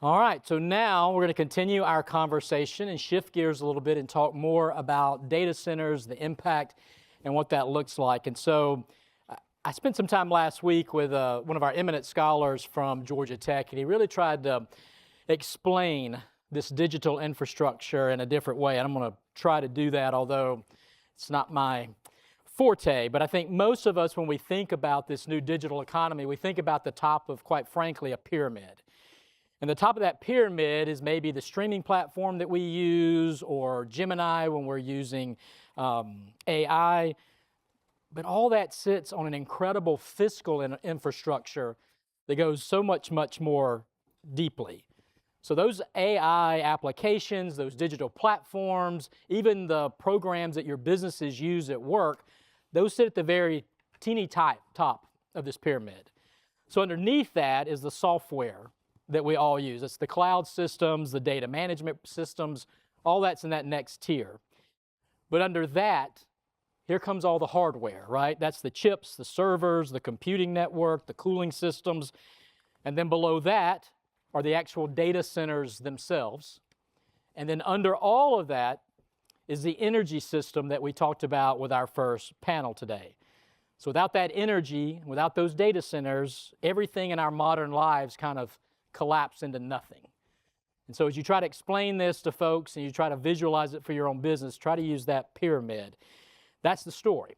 All right, so now we're going to continue our conversation and shift gears a little bit and talk more about data centers, the impact, and what that looks like. And so I spent some time last week with one of our eminent scholars from Georgia Tech, and he really tried to explain this digital infrastructure in a different way. And I'm going to try to do that, although it's not my forte. But I think most of us, when we think about this new digital economy, we think about the top of, quite frankly, a pyramid. And the top of that pyramid is maybe the streaming platform that we use, or Gemini when we're using AI. But all that sits on an incredible fiscal infrastructure that goes so much more deeply. So those AI applications, those digital platforms, even the programs that your businesses use at work, those sit at the very teeny top of this pyramid. So underneath that is the software that we all use. It's the cloud systems, the data management systems, all that's in that next tier. But under that, here comes all the hardware, right? That's the chips, the servers, the computing network, the cooling systems. And then below that are the actual data centers themselves. And then under all of that is the energy system that we talked about with our first panel today. So without that energy, without those data centers, everything in our modern lives kind of collapse into nothing. And so as you try to explain this to folks and you try to visualize it for your own business, try to use that pyramid. That's the story.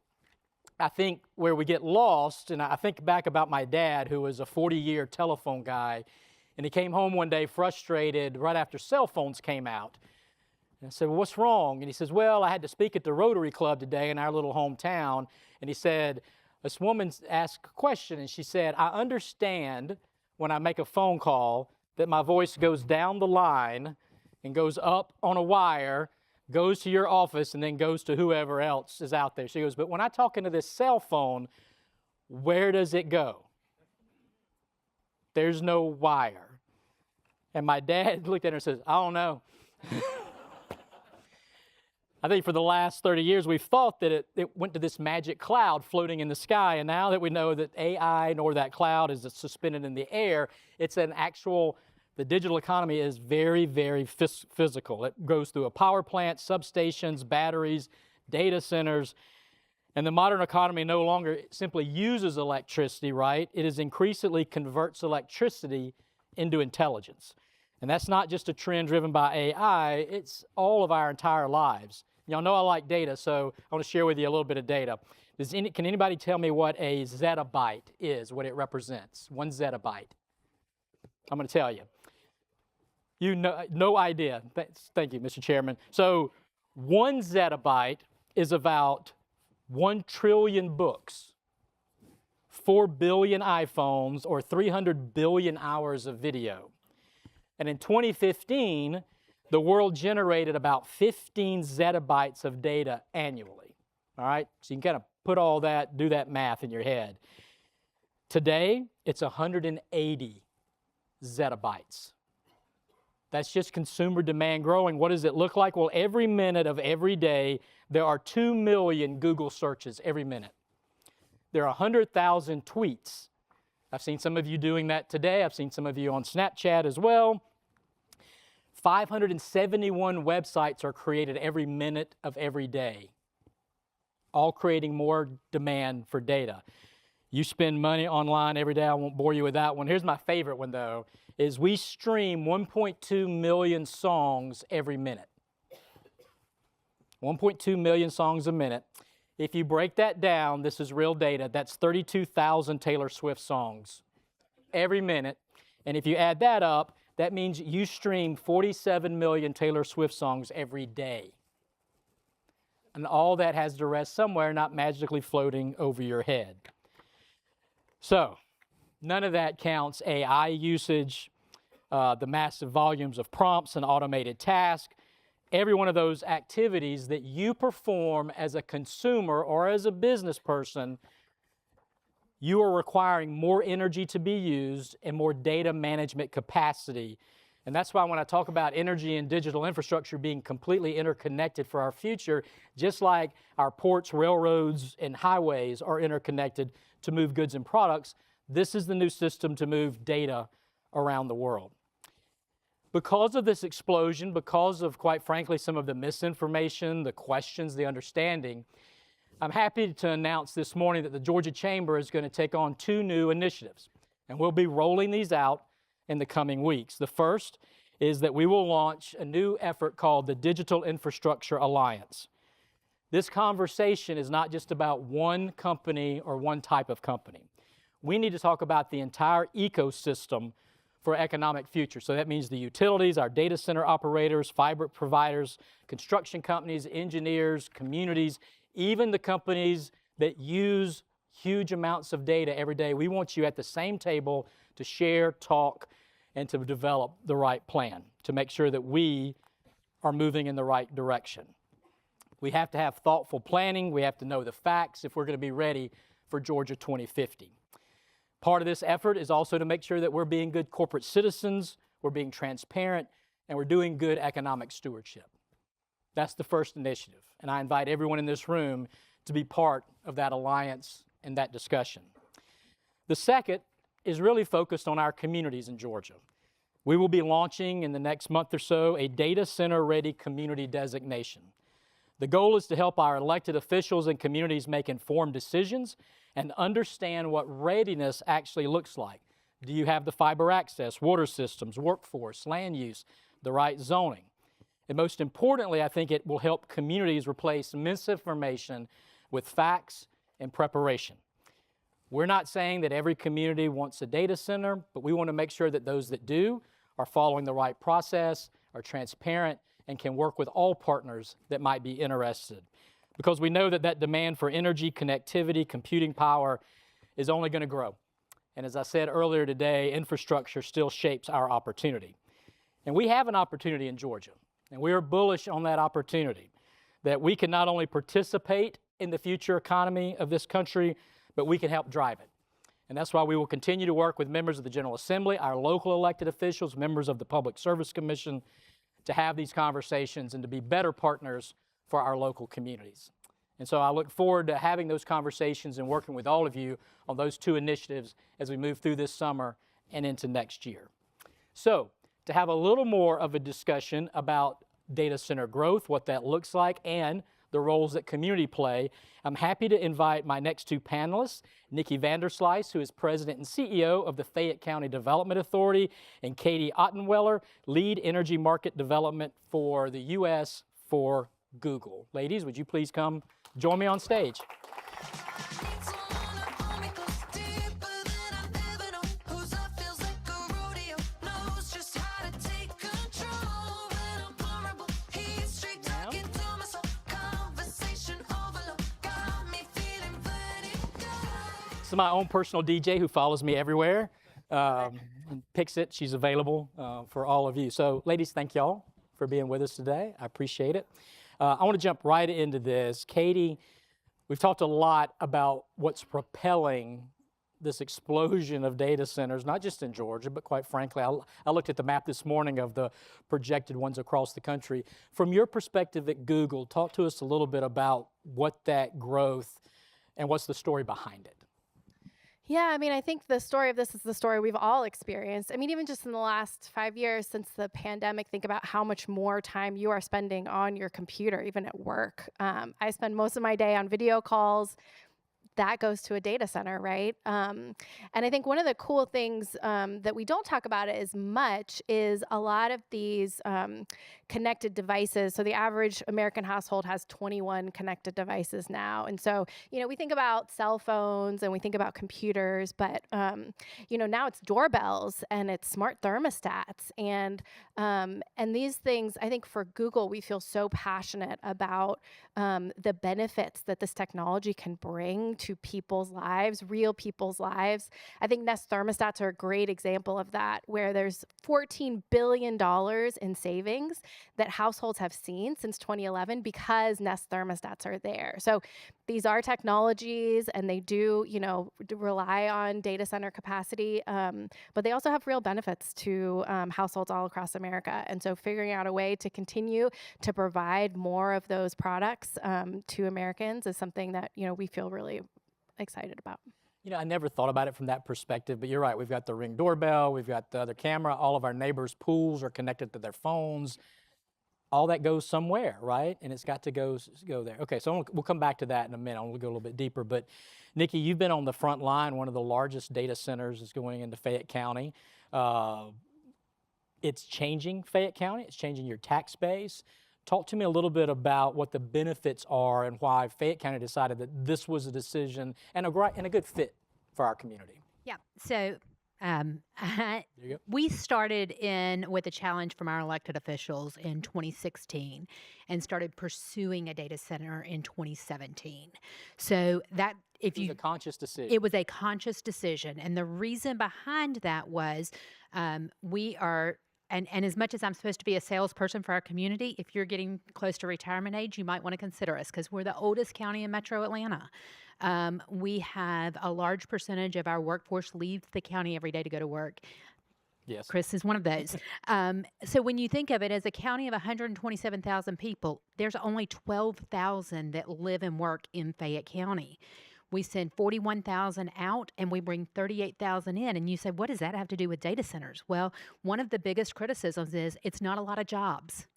I think where we get lost, and I think back about my dad, who was a 40-year telephone guy, and he came home one day frustrated right after cell phones came out. And I said, well, what's wrong? And he says, well, I had to speak at the Rotary Club today in our little hometown. And he said, this woman asked a question, and she said, I understand when I make a phone call that my voice goes down the line and goes up on a wire, goes to your office, and then goes to whoever else is out there. She goes, but when I talk into this cell phone, where does it go? There's no wire. And my dad looked at her and says, I don't know. I think for the last 30 years, we've thought that it went to this magic cloud floating in the sky. And now that we know that AI nor that cloud is suspended in the air, it's an actual, the digital economy is very physical. It goes through a power plant, substations, batteries, data centers. And the modern economy no longer simply uses electricity, right? It is increasingly converts electricity into intelligence. And that's not just a trend driven by AI, it's all of our entire lives. Y'all know I like data, so I want to share with you a little bit of data. Can anybody tell me what a zettabyte is, what it represents? 1 zettabyte. I'm going to tell you. You know, no idea. Thank you, Mr. Chairman. So 1 zettabyte is about 1 trillion books, 4 billion iPhones, or 300 billion hours of video. And in 2015, the world generated about 15 zettabytes of data annually. All right? So you can kind of put all that, do that math in your head. Today, it's 180 zettabytes. That's just consumer demand growing. What does it look like? Well, every minute of every day, there are 2 million Google searches every minute. There are 100,000 tweets. I've seen some of you doing that today. I've seen some of you on Snapchat as well. 571 websites are created every minute of every day, all creating more demand for data. You spend money online every day. I won't bore you with that one. Here's my favorite one, though, is we stream 1.2 million songs every minute. 1.2 million songs a minute. If you break that down, this is real data, that's 32,000 Taylor Swift songs every minute. And if you add that up, that means you stream 47 million Taylor Swift songs every day. And all that has to rest somewhere, not magically floating over your head. So, none of that counts AI usage, the massive volumes of prompts and automated tasks. Every one of those activities that you perform as a consumer or as a business person, you are requiring more energy to be used and more data management capacity. And that's why when I talk about energy and digital infrastructure being completely interconnected for our future, just like our ports, railroads, and highways are interconnected to move goods and products, this is the new system to move data around the world. Because of this explosion, because of, quite frankly, some of the misinformation, the questions, the understanding, I'm happy to announce this morning that the Georgia Chamber is going to take on 2 new initiatives, and we'll be rolling these out in the coming weeks. The first is that we will launch a new effort called the Digital Infrastructure Alliance. This conversation is not just about one company or one type of company. We need to talk about the entire ecosystem for economic future. So that means the utilities, our data center operators, fiber providers, construction companies, engineers, communities, even the companies that use huge amounts of data every day. We want you at the same table to share, talk, and to develop the right plan to make sure that we are moving in the right direction. We have to have thoughtful planning. We have to know the facts if we're going to be ready for Georgia 2050. Part of this effort is also to make sure that we're being good corporate citizens, we're being transparent, and we're doing good economic stewardship. That's the first initiative, and I invite everyone in this room to be part of that alliance and that discussion. The second is really focused on our communities in Georgia. We will be launching in the next month or so a data center ready community designation. The goal is to help our elected officials and communities make informed decisions and understand what readiness actually looks like. Do you have the fiber access, water systems, workforce, land use, the right zoning? And most importantly, I think it will help communities replace misinformation with facts and preparation. We're not saying that every community wants a data center, but we want to make sure that those that do are following the right process, are transparent, and can work with all partners that might be interested. Because we know that that demand for energy, connectivity, computing power is only going to grow. And as I said earlier today, infrastructure still shapes our opportunity. And we have an opportunity in Georgia, and we are bullish on that opportunity, that we can not only participate in the future economy of this country, but we can help drive it. And that's why we will continue to work with members of the General Assembly, our local elected officials, members of the Public Service Commission, to have these conversations and to be better partners for our local communities. And so I look forward to having those conversations and working with all of you on those 2 initiatives as we move through this summer and into next year. So, to have a little more of a discussion about data center growth, what that looks like, and the roles that community play, I'm happy to invite my next 2 panelists, Niki Vanderslice, who is President and CEO of the Fayette County Development Authority, and Katie Ottenweller, Lead Energy Market Development for the U.S. for Google. Ladies, would you please come join me on stage? This is my own personal DJ who follows me everywhere and picks it. She's available for all of you. So, ladies, thank y'all for being with us today. I appreciate it. I want to jump right into this. Katie, we've talked a lot about what's propelling this explosion of data centers, not just in Georgia, but quite frankly, I looked at the map this morning of the projected ones across the country. From your perspective at Google, talk to us a little bit about what that growth and what's the story behind it. Yeah, I mean, I think the story of this is the story we've all experienced. I mean, even just in the last 5 years since the pandemic, think about how much more time you are spending on your computer, even at work. I spend most of my day on video calls. That goes to a data center, right? And I think one of the cool things that we don't talk about as much is a lot of these connected devices. So the average American household has 21 connected devices now. And so, you know, we think about cell phones and we think about computers, but, you know, now it's doorbells and it's smart thermostats. And these things, I think for Google, we feel so passionate about the benefits that this technology can bring to people's lives, real people's lives. I think Nest thermostats are a great example of that, where there's $14 billion in savings that households have seen since 2011 because Nest thermostats are there. So these are technologies and they do, you know, rely on data center capacity, but they also have real benefits to households all across America. And so figuring out a way to continue to provide more of those products to Americans is something that, you know, we feel really excited about. You know, I never thought about it from that perspective, but you're right. We've got the Ring doorbell, we've got the other camera, all of our neighbors' pools are connected to their phones. All that goes somewhere, right? And it's got to go there. Okay, so we'll come back to that in a minute. I want to go a little bit deeper. But Niki, you've been on the front line. One of the largest data centers is going into Fayette County. It's changing Fayette County. It's changing your tax base. Talk to me a little bit about what the benefits are and why Fayette County decided that this was a decision and a good fit for our community. Yeah. So There you go. we started in with a challenge from our elected officials in 2016 and started pursuing a data center in 2017. So that if It was you a conscious decision. it was a conscious decision. And the reason behind that was we are, and as much as I'm supposed to be a salesperson for our community, if you're getting close to retirement age, you might want to consider us because we're the oldest county in Metro Atlanta. We have a large percentage of our workforce leaves the county every day to go to work. Yes. Chris is one of those. So when you think of it as a county of 127,000 people, there's only 12,000 that live and work in Fayette County. We send 41,000 out and we bring 38,000 in. And you say, what does that have to do with data centers? Well, one of the biggest criticisms is it's not a lot of jobs.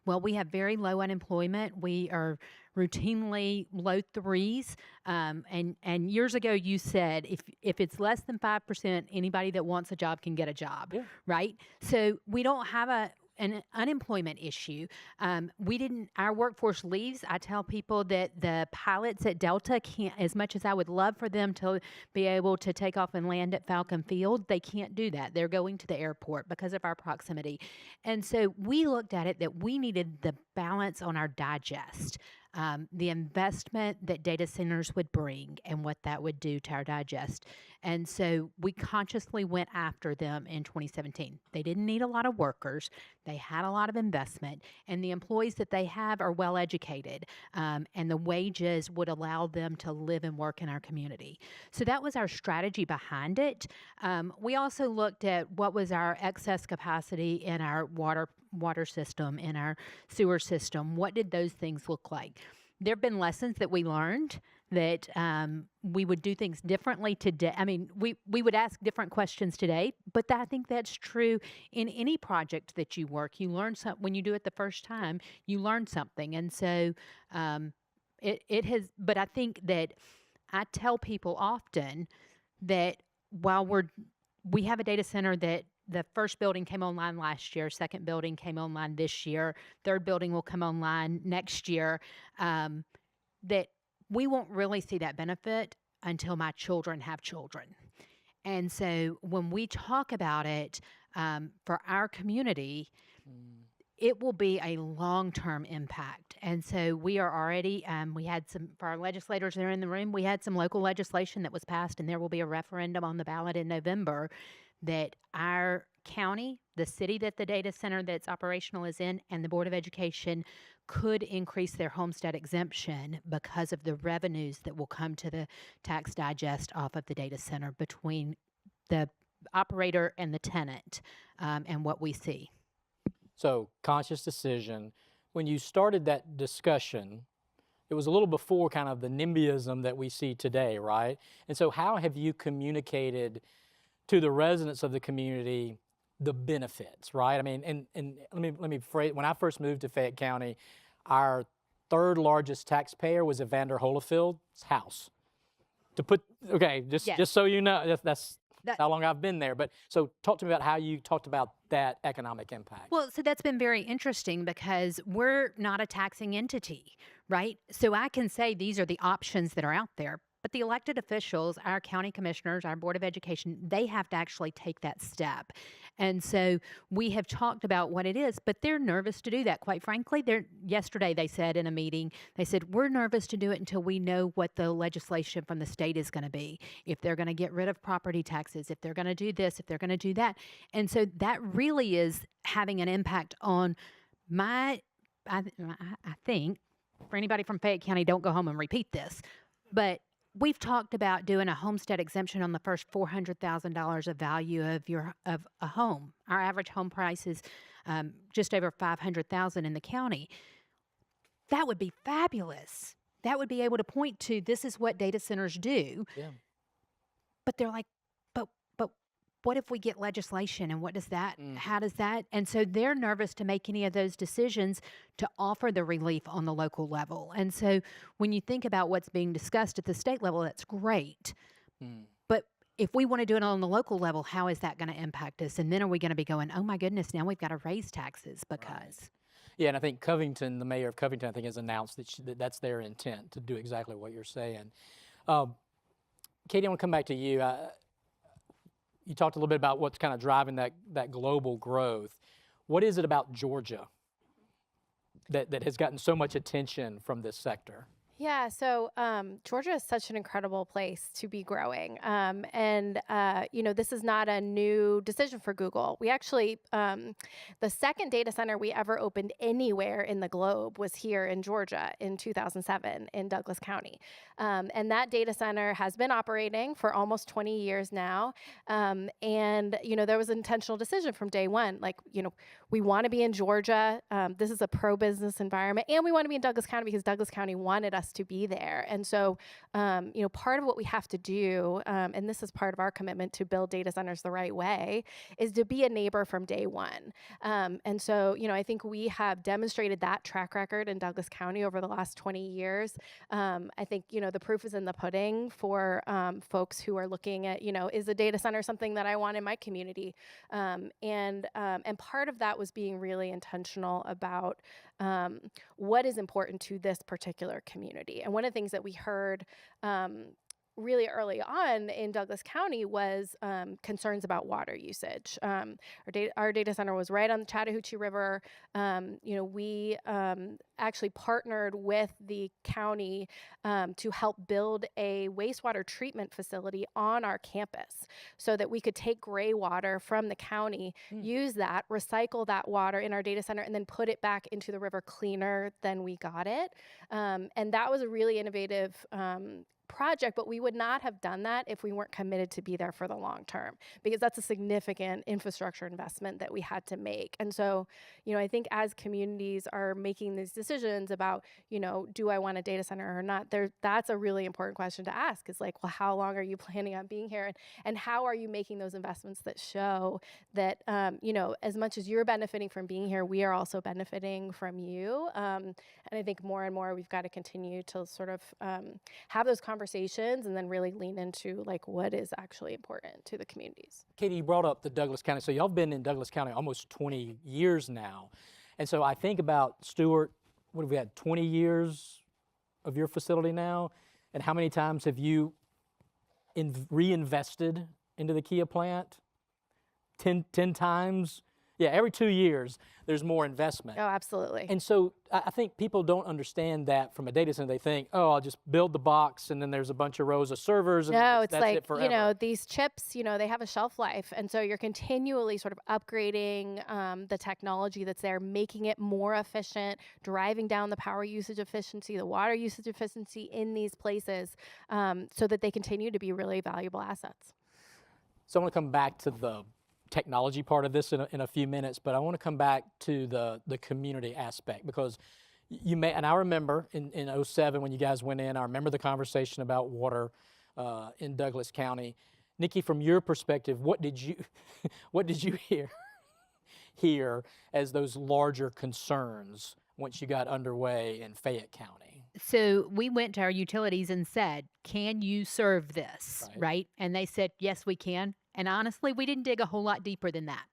Well, we have very low unemployment. We are routinely low threes. And years ago, you said if it's less than 5%, anybody that wants a job can get a job, Yeah. right? So we don't have an unemployment issue. Our workforce leaves. I tell people that the pilots at Delta can't, as much as I would love for them to be able to take off and land at Falcon Field, they can't do that. They're going to the airport because of our proximity. And so we looked at it that we needed the balance on our digest. The investment that data centers would bring and what that would do to our digest. And so we consciously went after them in 2017. They didn't need a lot of workers. They had a lot of investment. And the employees that they have are well educated. And the wages would allow them to live and work in our community. So that was our strategy behind it. We also looked at what was our excess capacity in our water system, in our sewer system. What did those things look like? There have been lessons that we learned that we would do things differently today. I mean, we would ask different questions today, but I think that's true in any project that you work. You learn something when you do it the first time. You learn something, and so it has. But I think that I tell people often that while we have a data center that the first building came online last year, second building came online this year, third building will come online next year, that we won't really see that benefit until my children have children. And so when we talk about it for our community, it will be a long-term impact. And so we are already, we had for our legislators that are in the room, we had some local legislation that was passed, and there will be a referendum on the ballot in November that our county, the city that the data center that's operational is in, and the Board of Education could increase their homestead exemption because of the revenues that will come to the tax digest off of the data center between the operator and the tenant and what we see. So, conscious decision. When you started that discussion, it was a little before kind of the NIMBYism that we see today, right? And so how have you communicated to the residents of the community the benefits, right? I mean, and let me phrase, when I first moved to Fayette County, our third largest taxpayer was a Vanderslice's house. Just so you know, that's how long I've been there. But so talk to me about how you talked about that economic impact. Well, so that's been very interesting because we're not a taxing entity, right? So I can say these are the options that are out there. But the elected officials, our county commissioners, our Board of Education, they have to actually take that step. And so we have talked about what it is, but they're nervous to do that, quite frankly. Yesterday they said in a meeting, they said, we're nervous to do it until we know what the legislation from the state is going to be. If they're going to get rid of property taxes, if they're going to do this, if they're going to do that. And so that really is having an impact on I think, for anybody from Fayette County, don't go home and repeat this, but we've talked about doing a homestead exemption on the first $400,000 of value of a home. Our average home price is just over $500,000 in the county. That would be fabulous. That would be able to point to this is what data centers do. Yeah. but they're like, but what if we get legislation, and what does that, how does that? And so they're nervous to make any of those decisions to offer the relief on the local level. And so when you think about what's being discussed at the state level, that's great. But if we want to do it on the local level, how is that going to impact us? And then are we going to be going, oh my goodness, now we've got to raise taxes because. Right. Yeah, and I think Covington, the mayor of Covington, I think has announced that that's their intent to do exactly what you're saying. Katie, I want to come back to you. You talked a little bit about what's kind of driving that global growth. What is it about Georgia that has gotten so much attention from this sector? Yeah, so Georgia is such an incredible place to be growing. This is not a new decision for Google. We actually, the second data center we ever opened anywhere in the globe was here in Georgia in 2007 in Douglas County. And that data center has been operating for almost 20 years now. There was an intentional decision from day one. We want to be in Georgia. This is a pro-business environment. And we want to be in Douglas County because Douglas County wanted us to be there. And so, part of what we have to do, and this is part of our commitment to build data centers the right way, is to be a neighbor from day one. I think we have demonstrated that track record in Douglas County over the last 20 years. I think, the proof is in the pudding for folks who are looking at, is a data center something that I want in my community? And part of that was being really intentional about what is important to this particular community. And one of the things that we heard really early on in Douglas County was concerns about water usage. Our data center was right on the Chattahoochee River. We actually partnered with the county to help build a wastewater treatment facility on our campus so that we could take gray water from the county, use that, recycle that water in our data center, and then put it back into the river cleaner than we got it. And that was a really innovative project, but we would not have done that if we weren't committed to be there for the long term, because that's a significant infrastructure investment that we had to make. And so, I think as communities are making these decisions about, do I want a data center or not, that's a really important question to ask, is well, how long are you planning on being here? And how are you making those investments that show that, as much as you're benefiting from being here, we are also benefiting from you. And I think more and more we've got to continue to sort of have those conversations and then really lean into what is actually important to the communities. Katie, you brought up the Douglas County. So y'all have been in Douglas County almost 20 years now. And so I think about Stuart, what have we had, 20 years of your facility now? And how many times have you reinvested into the Kia plant? 10 times? Yeah, every 2 years, there's more investment. Oh, absolutely. And so I think people don't understand that from a data center. They think, oh, I'll just build the box and then there's a bunch of rows of servers. And no, it's that's it forever. These chips, they have a shelf life. And so you're continually sort of upgrading the technology that's there, making it more efficient, driving down the power usage efficiency, the water usage efficiency in these places so that they continue to be really valuable assets. So I want to come back to the technology part of this in a few minutes, but I want to come back to the community aspect, because and I remember in 2007 when you guys went in, I remember the conversation about water in Douglas County. Niki, from your perspective, what did you hear as those larger concerns once you got underway in Fayette County? So we went to our utilities and said, can you serve this, right? And they said, yes, we can. And honestly, we didn't dig a whole lot deeper than that.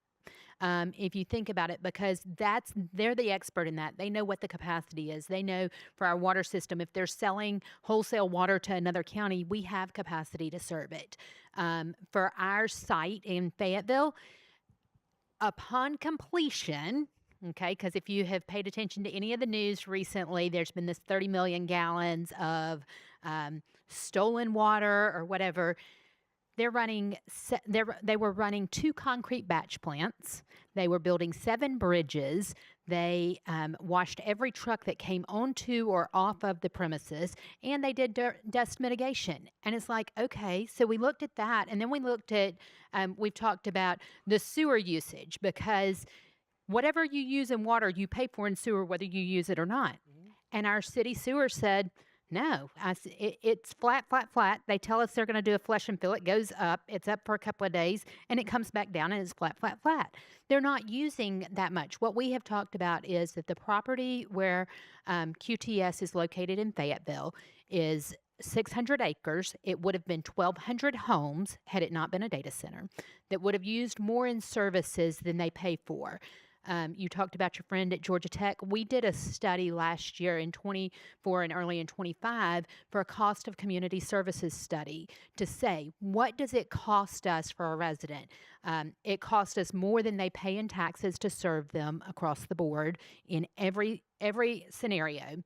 If you think about it, because they're the expert in that. They know what the capacity is. They know for our water system, if they're selling wholesale water to another county, we have capacity to serve it. For our site in Fayetteville, upon completion, okay, because if you have paid attention to any of the news recently, there's been this 30 million gallons of stolen water or whatever. They were running 2 concrete batch plants. They were building 7 bridges. They washed every truck that came onto or off of the premises, and they did dust mitigation. And it's like, okay, so we looked at that, and then we looked at, we've talked about the sewer usage, because whatever you use in water, you pay for in sewer, whether you use it or not. Mm-hmm. And our city sewer said, No, it's flat, flat, flat. They tell us they're going to do a flush and fill. It goes up. It's up for a couple of days, and it comes back down, and it's flat, flat, flat. They're not using that much. What we have talked about is that the property where QTS is located in Fayetteville is 600 acres. It would have been 1,200 homes had it not been a data center that would have used more in services than they pay for. You talked about your friend at Georgia Tech. We did a study last year in 24 and early in 25 for a cost of community services study to say, what does it cost us for a resident? It costs us more than they pay in taxes to serve them across the board in every scenario.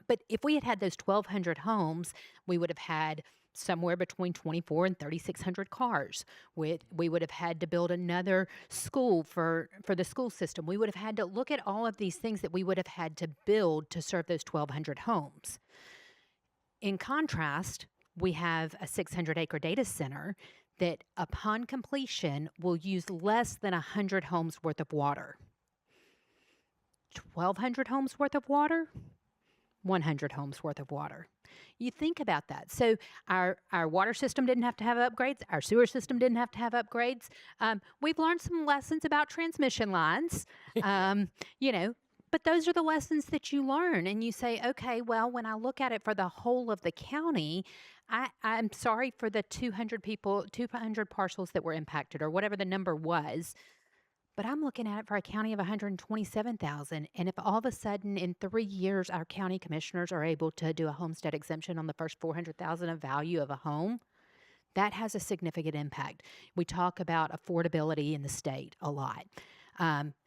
But if we had had those 1,200 homes, we would have had somewhere between 24 and 3,600 cars. We would have had to build another school for the school system. We would have had to look at all of these things that we would have had to build to serve those 1,200 homes. In contrast, we have a 600-acre data center that upon completion will use less than 100 homes worth of water. 1,200 homes worth of water? 100 homes worth of water. You think about that. So our water system didn't have to have upgrades. Our sewer system didn't have to have upgrades. We've learned some lessons about transmission lines, but those are the lessons that you learn. And you say, okay, well, when I look at it for the whole of the county, I'm sorry for the 200 parcels that were impacted or whatever the number was. But I'm looking at it for a county of 127,000. And if all of a sudden in 3 years our county commissioners are able to do a homestead exemption on the first 400,000 of value of a home, that has a significant impact. We talk about affordability in the state a lot.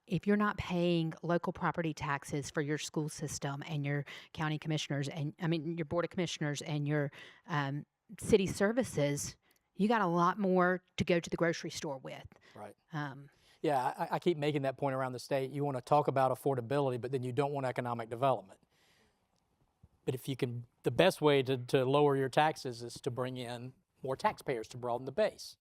If you're not paying local property taxes for your school system and your county commissioners your board of commissioners and your city services, you got a lot more to go to the grocery store with. Right. Yeah, I keep making that point around the state. You want to talk about affordability, but then you don't want economic development. But if you can, the best way to lower your taxes is to bring in more taxpayers to broaden the base.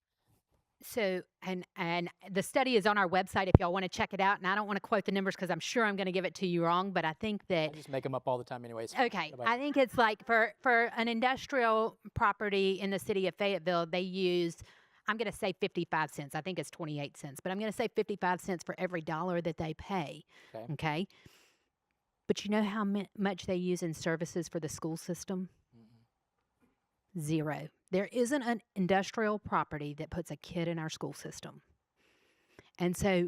So, and the study is on our website if y'all want to check it out. And I don't want to quote the numbers because I'm sure I'm going to give it to you wrong, but I think that... I just make them up all the time anyways. Okay, I think it's like for an industrial property in the city of Fayetteville, they use... I'm going to say 55 cents. I think it's 28 cents, but I'm going to say 55 cents for every dollar that they pay. Okay? But you know how much they use in services for the school system? Mm-hmm. 0. There isn't an industrial property that puts a kid in our school system. And so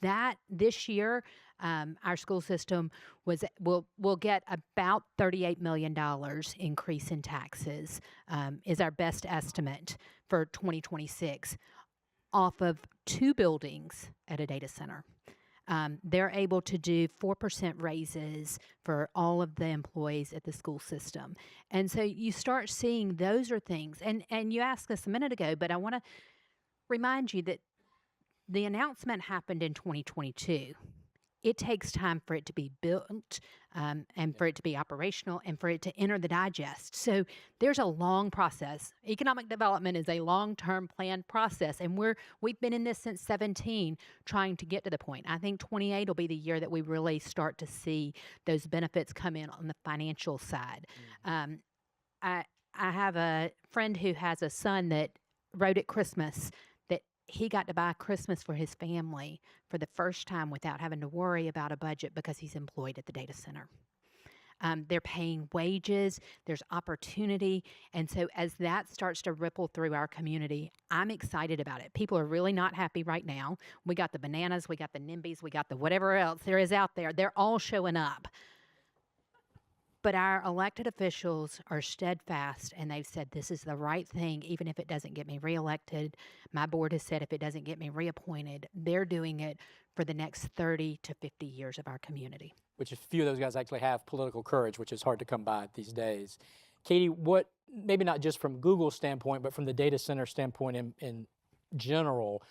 that this year, our school system will get about $38 million increase in taxes, is our best estimate for 2026 off of 2 buildings at a data center. They're able to do 4% raises for all of the employees at the school system. And so you start seeing those are things. And you asked us a minute ago, but I want to remind you that the announcement happened in 2022. It takes time for it to be built and for it to be operational and for it to enter the digest. So there's a long process. Economic development is a long-term planned process, and we've been in this since 17 trying to get to the point. I think 28 will be the year that we really start to see those benefits come in on the financial side. Mm-hmm. I have a friend who has a son that wrote at Christmas that he got to buy Christmas for his family for the first time without having to worry about a budget because he's employed at the data center. They're paying wages, there's opportunity, and so as that starts to ripple through our community, I'm excited about it. People are really not happy right now. We got the bananas, we got the NIMBYs, we got the whatever else there is out there. They're all showing up. But our elected officials are steadfast, and they've said this is the right thing, even if it doesn't get me reelected. My board has said if it doesn't get me reappointed, they're doing it for the next 30 to 50 years of our community. Which a few of those guys actually have political courage, which is hard to come by these days. Katie, what, maybe not just from Google's standpoint, but from the data center standpoint in general,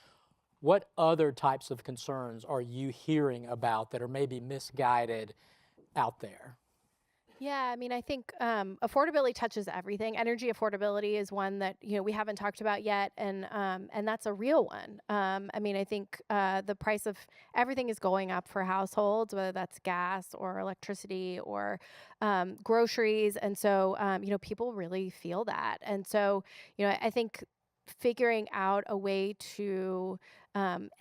what other types of concerns are you hearing about that are maybe misguided out there? Yeah, I mean, I think affordability touches everything. Energy affordability is one that we haven't talked about yet, and that's a real one. I mean, I think the price of everything is going up for households, whether that's gas or electricity or groceries, and so people really feel that, and so I think figuring out a way to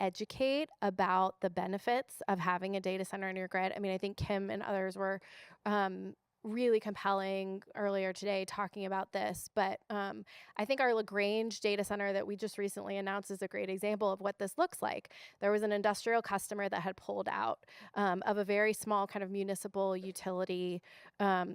educate about the benefits of having a data center in your grid. I mean, I think Kim and others were um, really compelling earlier today talking about this. But I think our LaGrange data center that we just recently announced is a great example of what this looks like. There was an industrial customer that had pulled out of a very small kind of municipal utility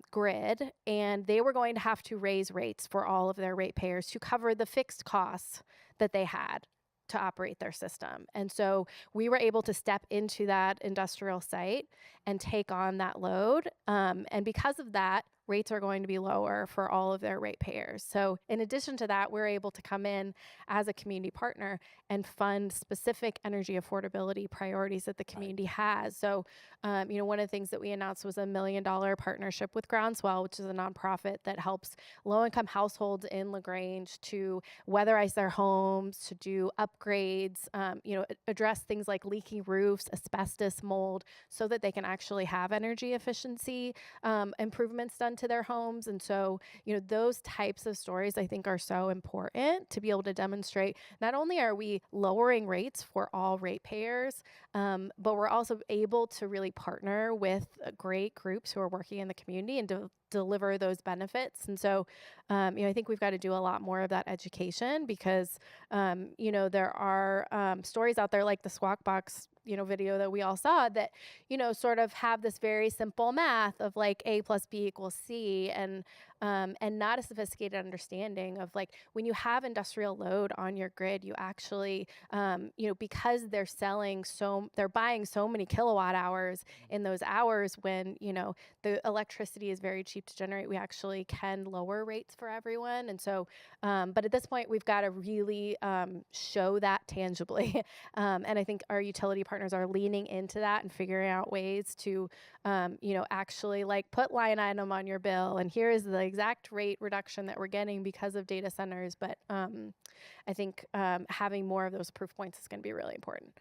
grid, and they were going to have to raise rates for all of their ratepayers to cover the fixed costs that they had to operate their system. And so we were able to step into that industrial site and take on that load. And because of that, rates are going to be lower for all of their ratepayers. So in addition to that, we're able to come in as a community partner and fund specific energy affordability priorities that the community has. So, one of the things that we announced was $1 million partnership with Groundswell, which is a nonprofit that helps low-income households in LaGrange to weatherize their homes, to do upgrades, address things like leaky roofs, asbestos, mold, so that they can actually have energy efficiency improvements done to their homes. And so, those types of stories I think are so important to be able to demonstrate not only are we lowering rates for all ratepayers, but we're also able to really partner with great groups who are working in the community and deliver those benefits. And so, I think we've got to do a lot more of that education because, there are stories out there like the Squawk Box, video that we all saw that, sort of have this very simple math of like A plus B equals C and not a sophisticated understanding of like when you have industrial load on your grid, you actually, because they're buying so many kilowatt hours in those hours when, the electricity is very cheap to generate, we actually can lower rates for everyone. And so, but at this point, we've got to really show that tangibly. And I think our utility partners are leaning into that and figuring out ways to, actually like put line item on your bill. And here is the exact rate reduction that we're getting because of data centers. But I think having more of those proof points is going to be really important.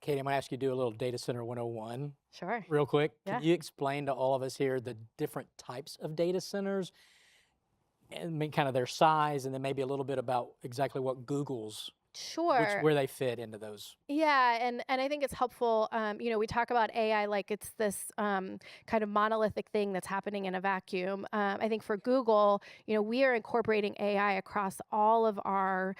Katie, I'm going to ask you to do a little Data Center 101 Sure. real quick. Yeah. Can you explain to all of us here the different types of data centers and kind of their size, and then maybe a little bit about exactly what Google's, Sure. where they fit into those? Yeah, and I think it's helpful. We talk about AI like it's this kind of monolithic thing that's happening in a vacuum. I think for Google, we are incorporating AI across all of our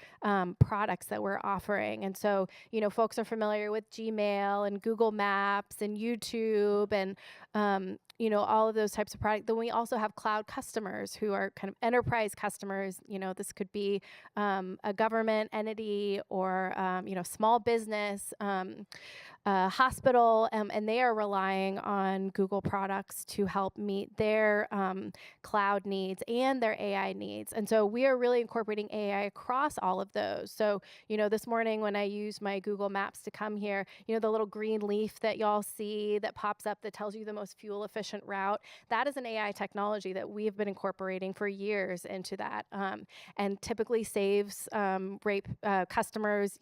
products that we're offering. And so, folks are familiar with Gmail and Google Maps and YouTube and all of those types of products. Then we also have cloud customers who are kind of enterprise customers. This could be a government entity or, small business, hospital, and they are relying on Google products to help meet their cloud needs and their AI needs. And so we are really incorporating AI across all of those. So, this morning when I used my Google Maps to come here, the little green leaf that y'all see that pops up that tells you the most fuel efficient route, that is an AI technology that we've been incorporating for years into that, and typically saves customers,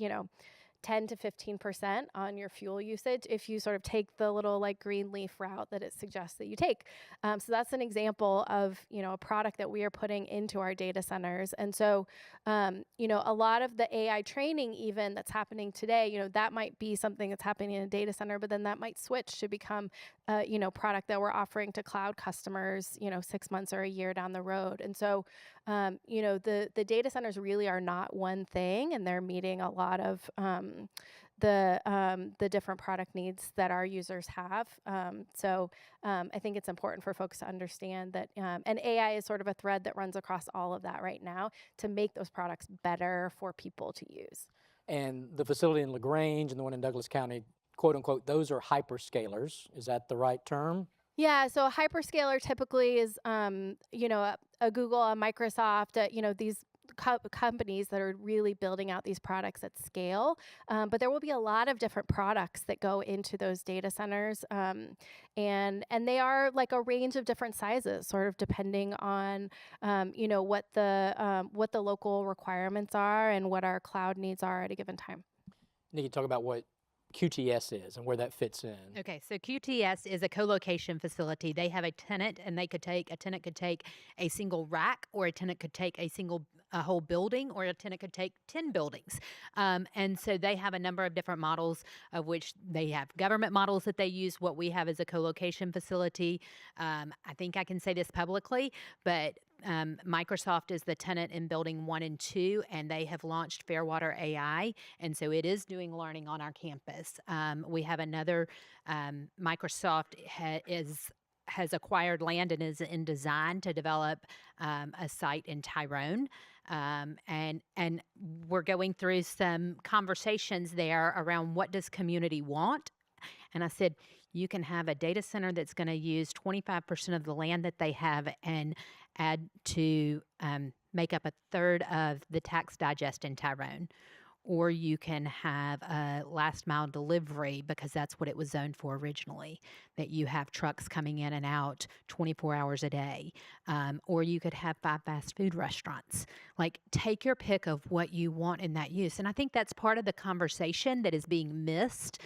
10 to 15% on your fuel usage if you sort of take the little like green leaf route that it suggests that you take. So that's an example of, a product that we are putting into our data centers. And so, a lot of the AI training even that's happening today, that might be something that's happening in a data center, but then that might switch to become, product that we're offering to cloud customers, 6 months or a year down the road. And so, the data centers really are not one thing, and they're meeting a lot of the different product needs that our users have. So I think it's important for folks to understand that, and AI is sort of a thread that runs across all of that right now to make those products better for people to use. And the facility in LaGrange and the one in Douglas County, quote unquote, those are hyperscalers. Is that the right term? Yeah, so a hyperscaler typically is, a Google, a Microsoft, these companies that are really building out these products at scale. But there will be a lot of different products that go into those data centers. And they are like a range of different sizes, sort of depending on, what the local requirements are and what our cloud needs are at a given time. Niki, talk about what QTS is and where that fits in. Okay, so QTS is a co-location facility. They have a tenant, and a tenant could take a single rack, or a tenant could take a whole building, or a tenant could take 10 buildings. And so they have a number of different models, of which they have government models that they use. What we have is a co-location facility. I think I can say this publicly, but Microsoft is the tenant in building 1 and 2, and they have launched Fairwater AI, and so it is doing learning on our campus. We have another, Microsoft has acquired land and is in design to develop a site in Tyrone. And we're going through some conversations there around what does community want. And I said, you can have a data center that's going to use 25% of the land that they have and add to make up a third of the tax digest in Tyrone. Or you can have a last mile delivery, because that's what it was zoned for originally, that you have trucks coming in and out 24 hours a day. Or you could have 5 fast food restaurants. Like, take your pick of what you want in that use. And I think that's part of the conversation that is being missed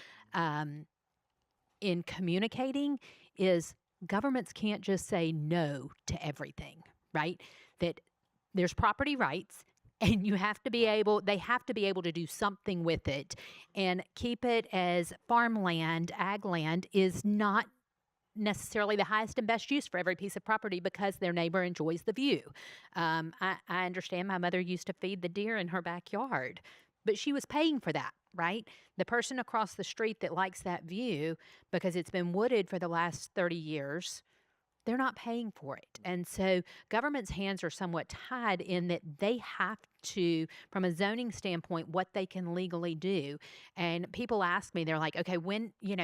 in communicating, is governments can't just say no to everything, right? That there's property rights, and they have to be able to do something with it, and keep it as farmland. Ag land is not necessarily the highest and best use for every piece of property, because their neighbor enjoys the view. I understand my mother used to feed the deer in her backyard, but she was paying for that, right? The person across the street that likes that view because it's been wooded for the last 30 years, they're not paying for it. And so government's hands are somewhat tied in that they have to, from a zoning standpoint, what they can legally do. And people ask me, they're like, okay,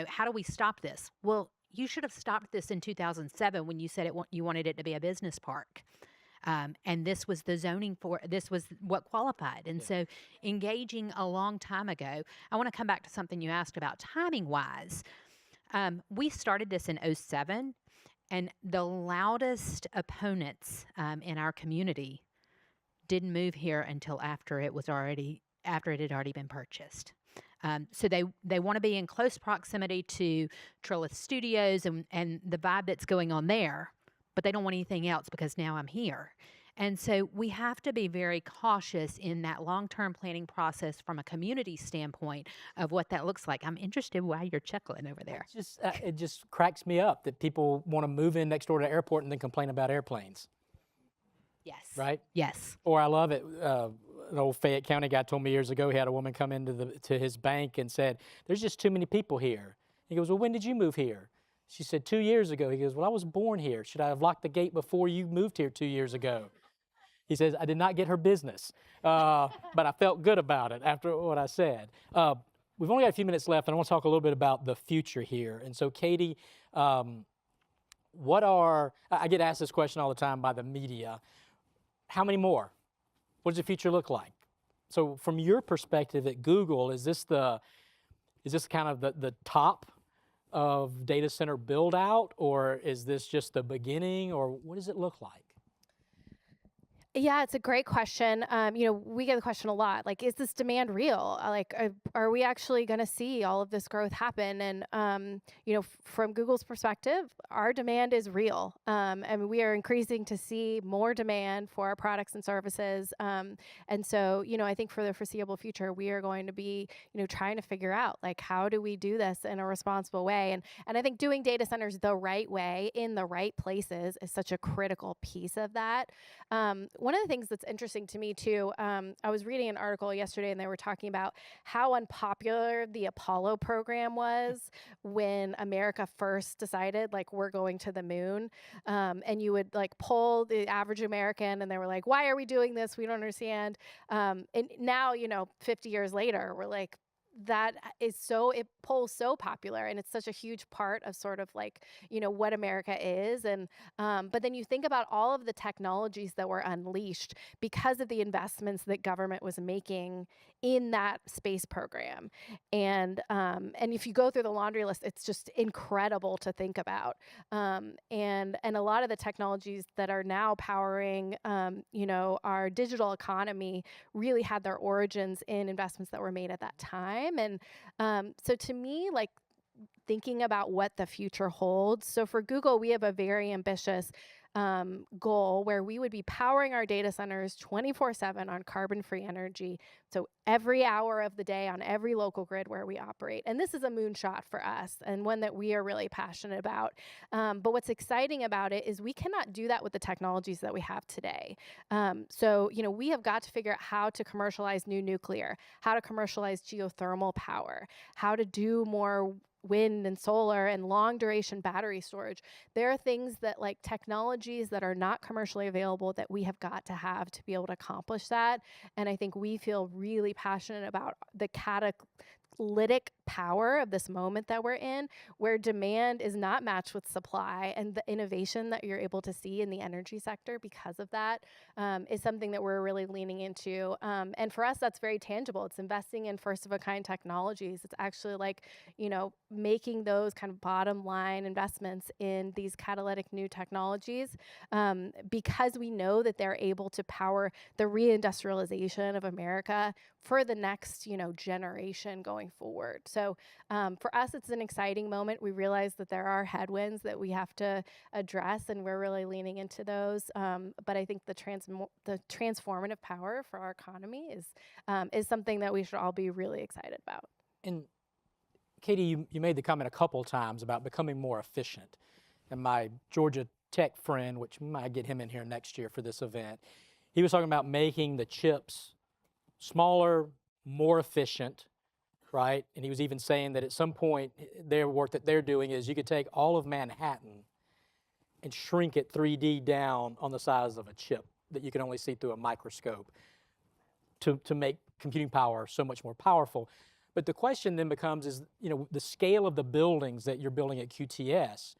how do we stop this? Well, you should have stopped this in 2007 when you said you wanted it to be a business park. And this was the zoning this was what qualified. And so engaging a long time ago, I want to come back to something you asked about timing wise. We started this in 2007, and the loudest opponents in our community didn't move here until after it had already been purchased. So they want to be in close proximity to Trilith Studios and the vibe that's going on there, but they don't want anything else because now I'm here. And so we have to be very cautious in that long-term planning process from a community standpoint of what that looks like. I'm interested why you're chuckling over there. It just cracks me up that people want to move in next door to the airport and then complain about airplanes. Yes. Right? Yes. Or I love it. An old Fayette County guy told me years ago, he had a woman come into to his bank and said, "There's just too many people here." He goes, "Well, when did you move here?" She said, 2 years ago. He goes, "Well, I was born here. Should I have locked the gate before you moved here 2 years ago?" He says, "I did not get her business, but I felt good about it after what I said." We've only got a few minutes left, and I want to talk a little bit about the future here. And so, Katie, I get asked this question all the time by the media. How many more? What does the future look like? So from your perspective at Google, is this kind of the top of data center build out, or is this just the beginning, or what does it look like? Yeah, it's a great question. We get the question a lot, like, is this demand real? Like, are we actually going to see all of this growth happen? And, from Google's perspective, our demand is real. And we are increasing to see more demand for our products and services. And so, I think for the foreseeable future, we are going to be, trying to figure out, like, how do we do this in a responsible way? And I think doing data centers the right way in the right places is such a critical piece of that. One of the things that's interesting to me too, I was reading an article yesterday and they were talking about how unpopular the Apollo program was when America first decided, like, we're going to the moon. And you would, like, poll the average American and they were like, why are we doing this? We don't understand. And now, 50 years later, we're like, that is so, it polls so popular, and it's such a huge part of sort of like, what America is. And but then you think about all of the technologies that were unleashed because of the investments that government was making in that space program. And if you go through the laundry list, it's just incredible to think about. And a lot of the technologies that are now powering our digital economy really had their origins in investments that were made at that time. And so to me, like, thinking about what the future holds. So for Google, we have a very ambitious goal where we would be powering our data centers 24/7 on carbon-free energy. So every hour of the day on every local grid where we operate. And this is a moonshot for us, and one that we are really passionate about. But what's exciting about it is we cannot do that with the technologies that we have today. So we have got to figure out how to commercialize new nuclear, how to commercialize geothermal power, how to do more wind and solar and long duration battery storage. There are things that, like, technologies that are not commercially available, that we have got to have to be able to accomplish that. And I think we feel really passionate about the catalytic power of this moment that we're in, where demand is not matched with supply, and the innovation that you're able to see in the energy sector because of that is something that we're really leaning into. And for us, that's very tangible. It's investing in first of a kind technologies. It's actually like, making those kind of bottom line investments in these catalytic new technologies because we know that they're able to power the reindustrialization of America for the next, generation going forward. So for us, it's an exciting moment. We realize that there are headwinds that we have to address, and we're really leaning into those. But I think the transformative power for our economy is something that we should all be really excited about. And Katie, you made the comment a couple times about becoming more efficient. And my Georgia Tech friend, which might get him in here next year for this event, he was talking about making the chips smaller, more efficient, right? And he was even saying that at some point, their work that they're doing is you could take all of Manhattan and shrink it 3D down on the size of a chip that you can only see through a microscope to make computing power so much more powerful. But the question then becomes is, the scale of the buildings that you're building at QTS,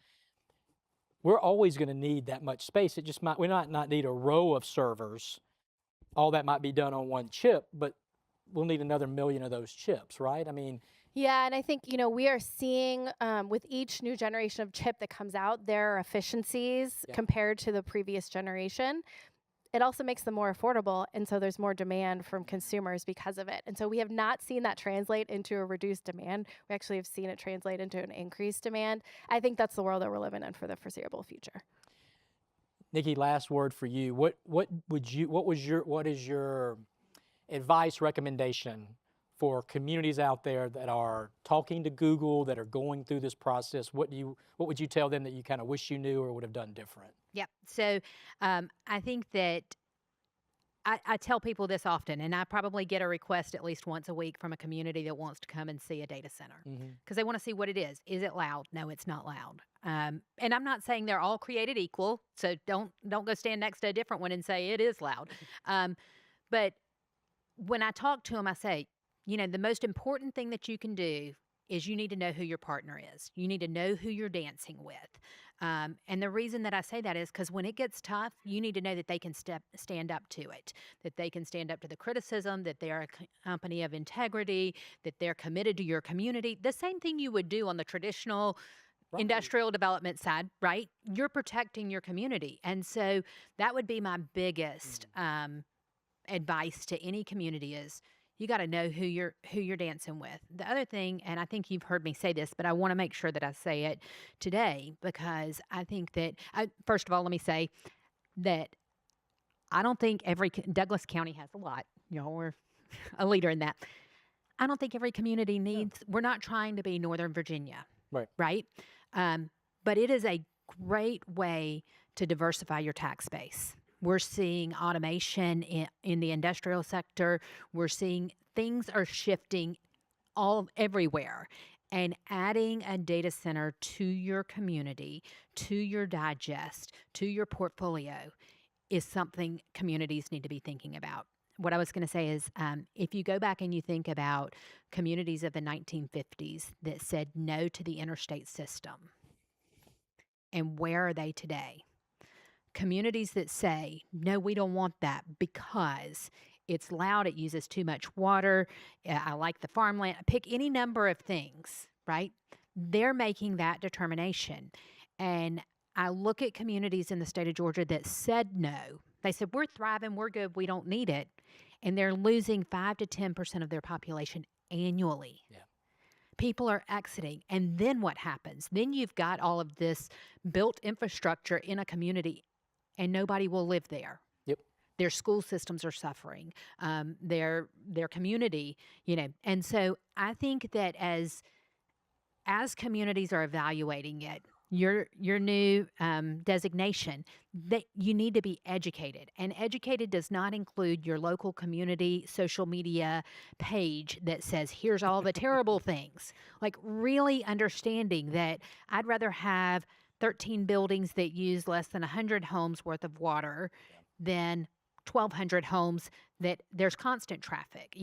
we're always going to need that much space. We might not need a row of servers. All that might be done on one chip, but we'll need another million of those chips, right? I mean, yeah, and I think, we are seeing with each new generation of chip that comes out, there are efficiencies compared to the previous generation. It also makes them more affordable, and so there's more demand from consumers because of it. And so we have not seen that translate into a reduced demand. We actually have seen it translate into an increased demand. I think that's the world that we're living in for the foreseeable future. Niki, last word for you. What is your advice, recommendation for communities out there that are talking to Google, that are going through this process? What would you tell them that you kind of wish you knew or would have done different? Yep. So I think that I tell people this often, and I probably get a request at least once a week from a community that wants to come and see a data center because they want to see what it is. Is it loud? No, it's not loud. And I'm not saying they're all created equal, so don't go stand next to a different one and say it is loud. But when I talk to them, I say, the most important thing that you can do is you need to know who your partner is. You need to know who you're dancing with. And the reason that I say that is because when it gets tough, you need to know that they can stand up to it, that they can stand up to the criticism, that they are a company of integrity, that they're committed to your community. The same thing you would do on the traditional industrial development side, right? You're protecting your community. And so that would be my biggest advice to any community is you got to know who you're dancing with. The other thing, and I think you've heard me say this, but I want to make sure that I say it today because I think that, first of all, let me say that I don't think Douglas County has a lot. We're a leader in that. I don't think every community needs, we're not trying to be Northern Virginia, right? But it is a great way to diversify your tax base. We're seeing automation in the industrial sector. We're seeing things are shifting everywhere. And adding a data center to your community, to your digest, to your portfolio is something communities need to be thinking about. what I was going to say is, if you go back and you think about communities of the 1950s that said no to the interstate system, and where are they today? Communities that say, no, we don't want that because it's loud, it uses too much water, I like the farmland, pick any number of things, right? They're making that determination. And I look at communities in the state of Georgia that said no. They said, we're thriving, we're good, we don't need it. And they're losing 5 to 10% of their population annually. Yeah. People are exiting. And then what happens? Then you've got all of this built infrastructure in a community and nobody will live there. Yep. Their school systems are suffering, their community, And so I think that as communities are evaluating it, your new designation, that you need to be educated. And educated does not include your local community social media page that says, here's all the terrible things. Like really understanding that I'd rather have 13 buildings that use less than 100 homes worth of water than 1,200 homes that there's constant traffic,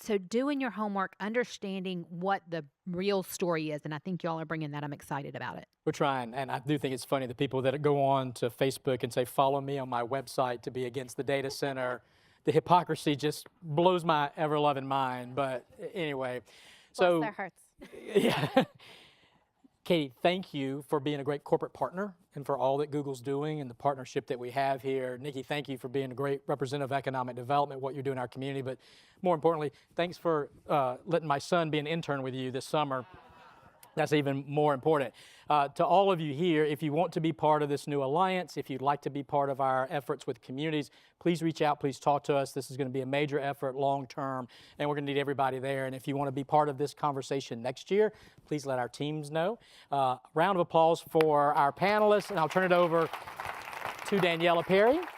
So doing your homework, understanding what the real story is, and I think y'all are bringing that. I'm excited about it. We're trying, and I do think it's funny, the people that go on to Facebook and say, follow me on my website to be against the data center. The hypocrisy just blows my ever-loving mind, but anyway. Bless their hearts. Yeah. Katie, thank you for being a great corporate partner and for all that Google's doing and the partnership that we have here. Nikki, thank you for being a great representative of economic development, what you're doing in our community. But more importantly, thanks for letting my son be an intern with you this summer. That's even more important. To all of you here, if you want to be part of this new alliance, if you'd like to be part of our efforts with communities, please reach out, please talk to us. This is going to be a major effort long term, and we're going to need everybody there. And if you want to be part of this conversation next year, please let our teams know. Round of applause for our panelists, and I'll turn it over to Daniela Perry.